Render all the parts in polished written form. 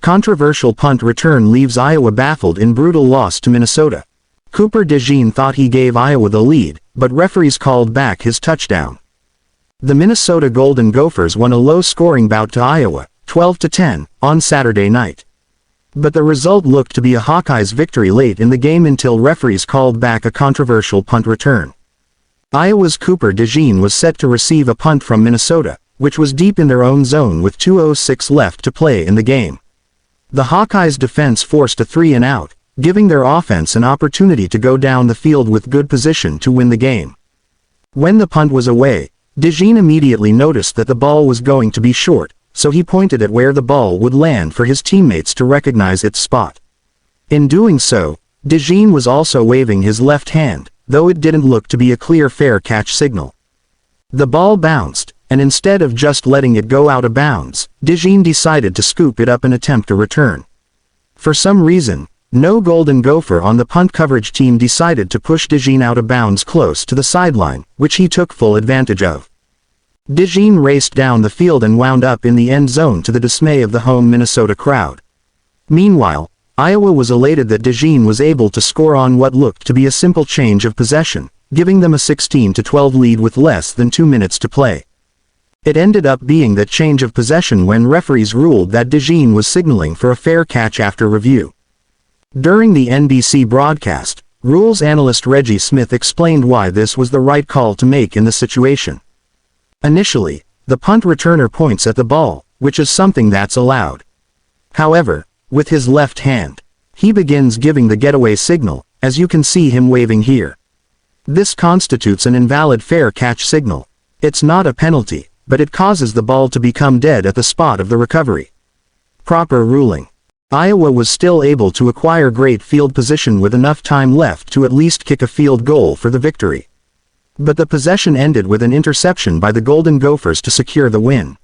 Controversial punt return leaves Iowa baffled in brutal loss to Minnesota. Cooper DeJean thought he gave Iowa the lead, but referees called back his touchdown. The Minnesota Golden Gophers won a low-scoring bout to Iowa, 12-10, on Saturday night. But the result looked to be a Hawkeyes victory late in the game until referees called back a controversial punt return. Iowa's Cooper DeJean was set to receive a punt from Minnesota, which was deep in their own zone with 2:06 left to play in the game. The Hawkeyes' defense forced a 3-and-out, giving their offense an opportunity to go down the field with good position to win the game. When the punt was away, DeJean immediately noticed that the ball was going to be short, so he pointed at where the ball would land for his teammates to recognize its spot. In doing so, DeJean was also waving his left hand, though it didn't look to be a clear fair catch signal. The ball bounced, and instead of just letting it go out of bounds, DeJean decided to scoop it up and attempt a return. For some reason, no Golden Gopher on the punt coverage team decided to push DeJean out of bounds close to the sideline, which he took full advantage of. DeJean raced down the field and wound up in the end zone to the dismay of the home Minnesota crowd. Meanwhile, Iowa was elated that DeJean was able to score on what looked to be a simple change of possession, giving them a 16-12 lead with less than 2 minutes to play. It ended up being that change of possession when referees ruled that DeJean was signaling for a fair catch after review. During the NBC broadcast, rules analyst Reggie Smith explained why this was the right call to make in the situation. Initially, the punt returner points at the ball, which is something that's allowed. However, with his left hand, he begins giving the getaway signal, as you can see him waving here. This constitutes an invalid fair catch signal. It's not a penalty, but it causes the ball to become dead at the spot of the recovery. Proper ruling. Iowa was still able to acquire great field position with enough time left to at least kick a field goal for the victory. But the possession ended with an interception by the Golden Gophers to secure the win.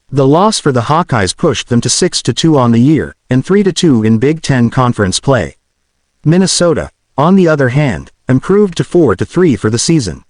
The loss for the Hawkeyes pushed them to 6-2 on the year, and 3-2 in Big Ten Conference play. Minnesota, on the other hand, improved to 4-3 for the season.